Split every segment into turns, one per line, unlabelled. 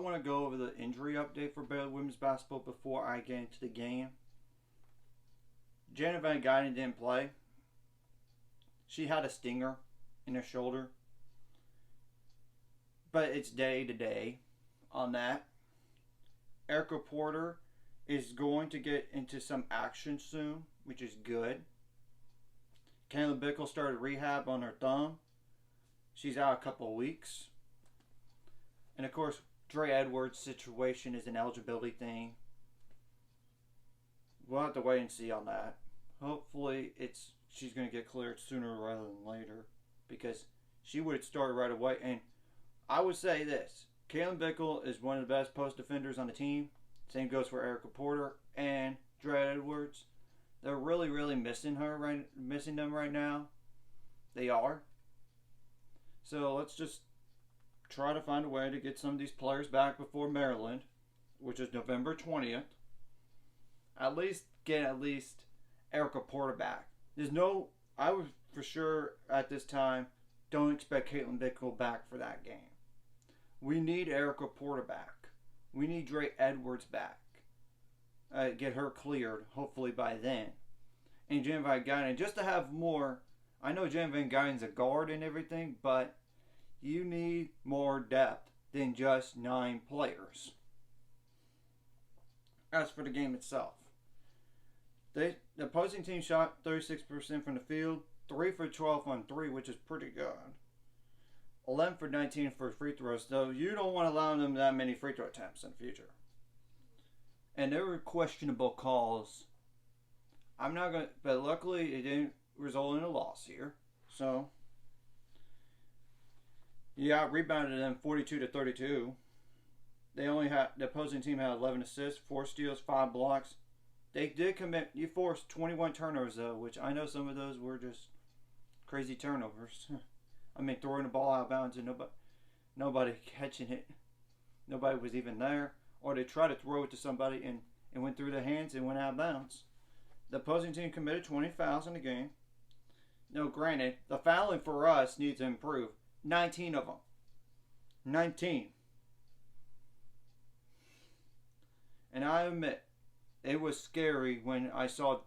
want to go over the injury update for Baylor women's basketball before I get into the game. Janet Van Guyden didn't play. She had a stinger in her shoulder. But it's day to day on that. Erica Porter is going to get into some action soon, which is good. Kayla Bickle started rehab on her thumb. She's out a couple of weeks. And of course, Dre Edwards' situation is an eligibility thing. We'll have to wait and see on that. Hopefully, she's going to get cleared sooner rather than later, because she would start right away. And I would say this: Kaylin Bickle is one of the best post defenders on the team. Same goes for Erica Porter and Dre Edwards. They're really, really missing them right now. They are. So let's just try to find a way to get some of these players back before Maryland, which is November 20th. At least get Erica Porter back. I would for sure at this time don't expect Caitlin Bickle back for that game. We need Erica Porter back. We need Dre Edwards back. Get her cleared, hopefully by then. And Jen Van Guyden, just to have more. I know Jen Van Guyden's a guard and everything, but you need more depth than just 9 players. As for the game itself, the opposing team shot 36% from the field, 3 for 12 on 3, which is pretty good. 11 for 19 for free throws, so you don't want to allow them that many free throw attempts in the future. And there were questionable calls. But luckily it didn't result in a loss here. So, yeah, rebounded them 42-32. The opposing team had 11 assists, 4 steals, 5 blocks. They did you forced 21 turnovers though, which I know some of those were just crazy turnovers. I mean, throwing the ball out of bounds and nobody catching it. Nobody was even there. Or they tried to throw it to somebody and it went through their hands and went out of bounds. The opposing team committed 20 fouls in the game. Now, granted, the fouling for us needs to improve. 19 of them. 19. And I admit, it was scary when I saw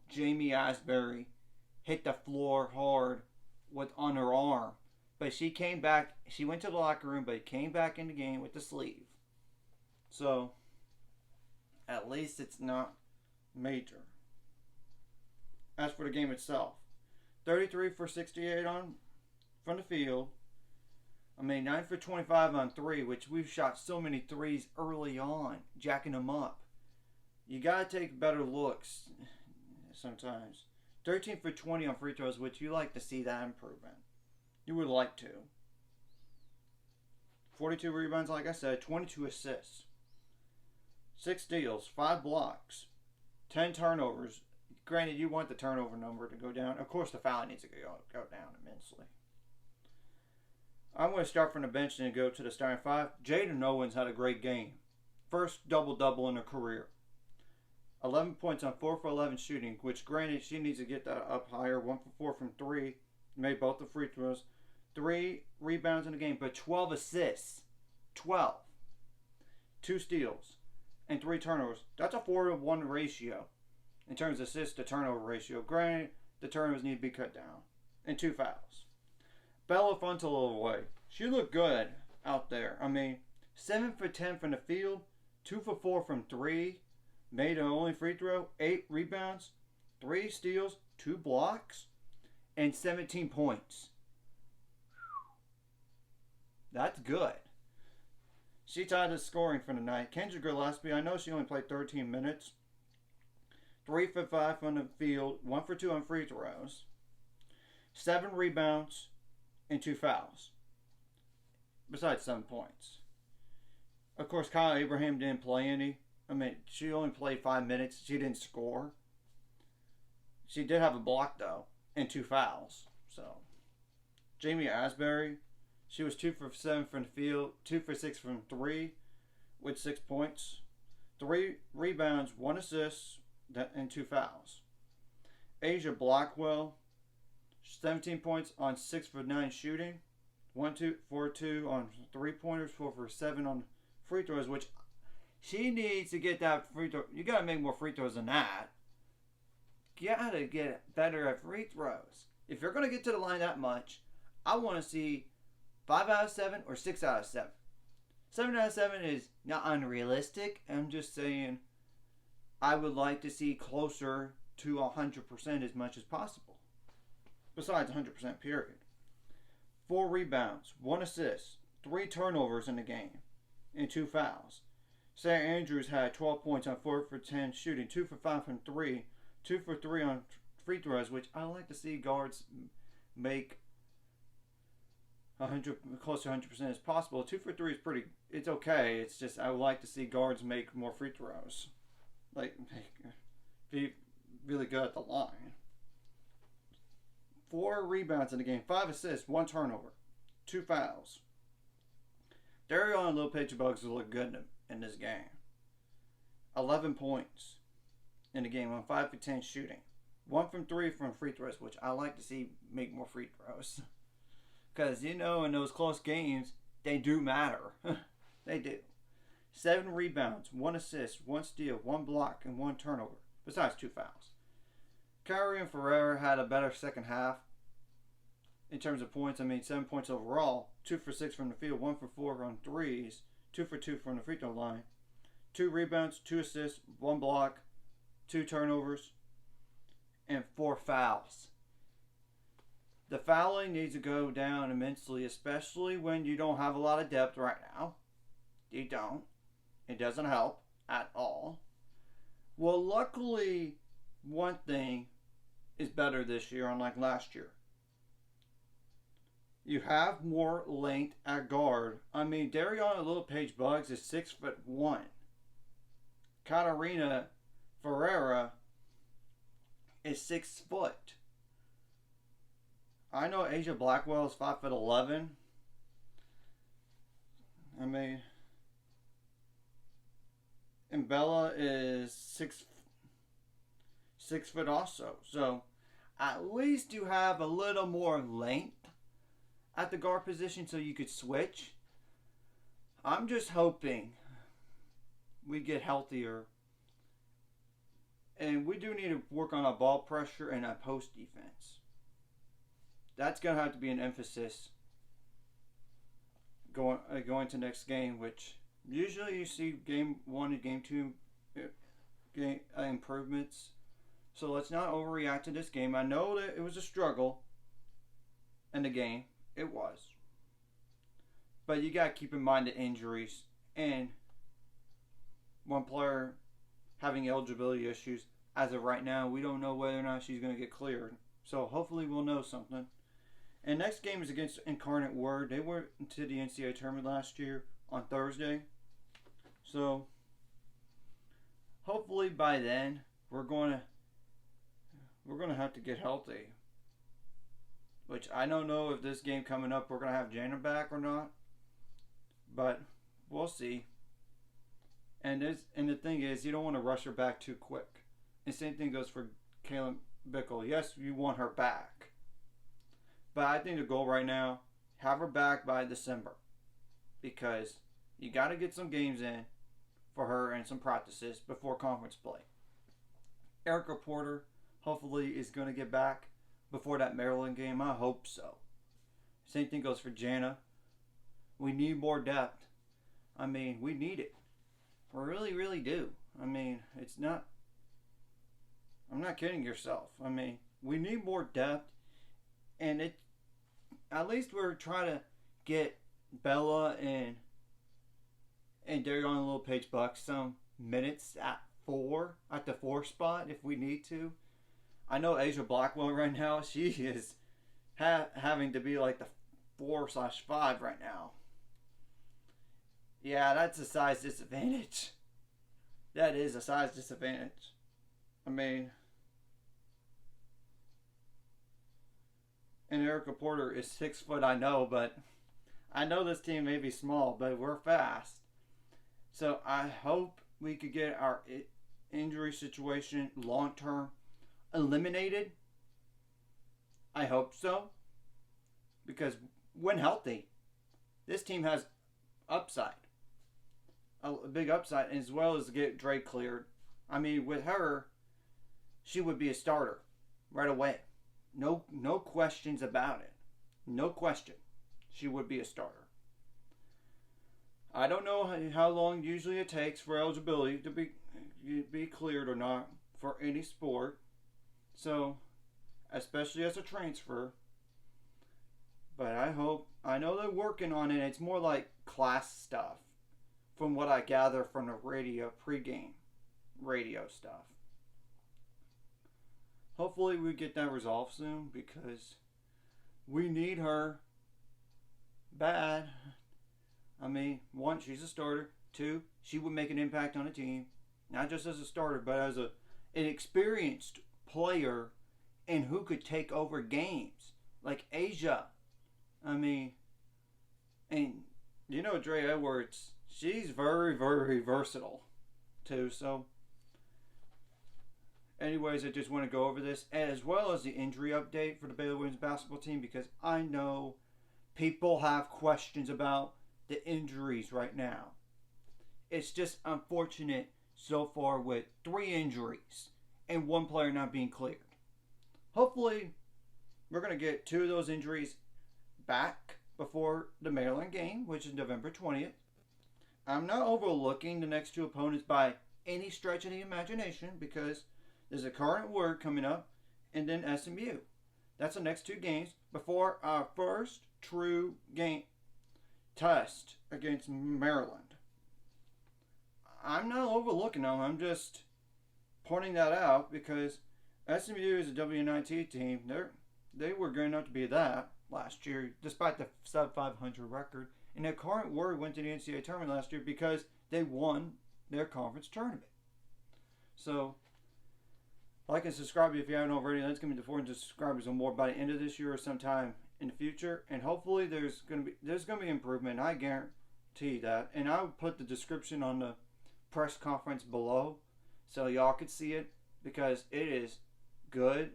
Jamie Asbury hit the floor hard on her arm. But she came back. She went to the locker room, but came back in the game with the sleeve. So, at least it's not major. As for the game itself, 33 for 68 from the field. 9 for 25 on 3, which we've shot so many threes early on, jacking them up. You got to take better looks sometimes. 13 for 20 on free throws, which you like to see that improvement. You would like to. 42 rebounds, like I said, 22 assists. 6 steals, 5 blocks, 10 turnovers. Granted, you want the turnover number to go down. Of course, the foul needs to go down immensely. I'm going to start from the bench and go to the starting 5. Jada Owens had a great game. First double-double in her career. 11 points on 4 for 11 shooting, which granted, she needs to get that up higher. 1 for 4 from 3. Made both the free throws. 3 rebounds in the game, but 12 assists. 12. 2 steals. And 3 turnovers. That's a 4-to-1 ratio in terms of assist to turnover ratio. Granted, the turnovers need to be cut down. And 2 fouls. Bella Fontaloway, she looked good out there. 7 for 10 from the field, 2 for 4 from 3, made an only free throw, 8 rebounds, 3 steals, 2 blocks, and 17 points. That's good. She tied the scoring for the night. Kendra Gillespie, I know she only played 13 minutes. 3 for 5 from the field, 1 for 2 on free throws. 7 rebounds and 2 fouls. Besides 7 points. Of course, Kyle Abraham didn't play any. She only played 5 minutes. She didn't score. She did have a block, though, and 2 fouls. So, Jamie Asbury, she was 2 for 7 from the field, 2 for 6 from 3, with 6 points, 3 rebounds, 1 assist, and 2 fouls. Asia Blackwell, 17 points on 6 for 9 shooting, 1 2 4 2 on 3-pointers, 4 for 7 on free throws, which she needs to get that free throw. You got to make more free throws than that. You got to get better at free throws. If you're going to get to the line that much, I want to see 5 out of 7 or 6 out of 7. 7 out of 7 is not unrealistic. I'm just saying I would like to see closer to 100% as much as possible. Besides 100% period. 4 rebounds, 1 assist, 3 turnovers in the game, and 2 fouls. Sarah Andrews had 12 points on 4 for 10 shooting, 2 for 5 from 3, 2 for 3 on free throws, which I like to see guards make 100, close to 100% as possible. 2 for 3 is pretty, it's okay. It's just I would like to see guards make more free throws. Like, be really good at the line. 4 rebounds in the game, 5 assists, 1 turnover, 2 fouls. Darion Lopez-Bugs look good in this game. 11 points in the game on 5 for 10 shooting. 1 from 3 from free throws, which I like to see make more free throws. Because, in those close games, they do matter. They do. 7 rebounds, 1 assist, 1 steal, 1 block, and 1 turnover, besides 2 fouls. Kyrie and Ferreira had a better second half in terms of points. 7 points overall, 2 for 6 from the field, 1 for 4 on threes, 2 for 2 from the free throw line, 2 rebounds, 2 assists, 1 block, 2 turnovers, and 4 fouls. The fouling needs to go down immensely, especially when you don't have a lot of depth right now. You don't. It doesn't help at all. Well, luckily, one thing is better this year, unlike last year. You have more length at guard. Darion Lopez-Bugs is 6'1". Katarina Ferreira is 6 foot. I know Asia Blackwell is 5'11". And Bella is 6 foot also. So at least you have a little more length at the guard position so you could switch. I'm just hoping we get healthier. And we do need to work on our ball pressure and our post defense. That's going to have to be an emphasis going to next game, which usually you see game 1 and game 2 improvements. So let's not overreact to this game. I know that it was a struggle in the game. It was. But you got to keep in mind the injuries and one player having eligibility issues. As of right now, we don't know whether or not she's going to get cleared. So hopefully we'll know something. And next game is against Incarnate Word. They went to the NCAA tournament last year on Thursday. So hopefully by then we're going to have to get healthy. Which I don't know if this game coming up we're going to have Jana back or not. But we'll see. And the thing is, you don't want to rush her back too quick. And same thing goes for Kaylin Bickle. Yes, you want her back. But I think the goal right now, have her back by December. Because you got to get some games in for her and some practices before conference play. Erica Porter hopefully is going to get back before that Maryland game. I hope so. Same thing goes for Jana. We need more depth. We need it. We really, really do. It's not... I'm not kidding yourself. We need more depth. And at least we're trying to get Bella and Darion Lopez-Bugs some minutes at the 4 spot if we need to. I know Asia Blackwell right now, she is having to be like the 4/5 right now. Yeah, that's a size disadvantage. That is a size disadvantage. And Erica Porter is 6 foot, I know, but I know this team may be small, but we're fast. So I hope we could get our injury situation long term eliminated. I hope so. Because when healthy, this team has upside, a big upside, as well as to get Drake cleared. I mean, with her, she would be a starter right away. No questions about it. No question. She would be a starter. I don't know how long usually it takes for eligibility to be cleared or not for any sport. So, especially as a transfer. But I know they're working on it. It's more like class stuff from what I gather from the radio, pregame radio stuff. Hopefully we get that resolved soon because we need her bad. I mean, one, she's a starter. Two, she would make an impact on a team. Not just as a starter, but as an experienced player and who could take over games. Like Asia. I mean, and you know Dre Edwards, she's very, very versatile too. So, anyways, I just want to go over this as well as the injury update for the Baylor women's basketball team because I know people have questions about the injuries right now. It's just unfortunate so far with 3 injuries and 1 player not being cleared. Hopefully, we're going to get 2 of those injuries back before the Maryland game, which is November 20th. I'm not overlooking the next 2 opponents by any stretch of the imagination because there's a current word coming up and then SMU. That's the next 2 games before our first true game test against Maryland. I'm not overlooking them. I'm just pointing that out because SMU is a W19 team. They were going up to be that last year, despite the sub 500 record. And their current word went to the NCAA tournament last year because they won their conference tournament. So, like and subscribe if you haven't already. That's going to be the 400 subscribers or more by the end of this year or sometime in the future. And hopefully there's going to be improvement. I guarantee that. And I'll put the description on the press conference below so y'all could see it because it is good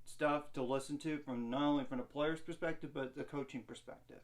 stuff to listen to from not only from the player's perspective but the coaching perspective.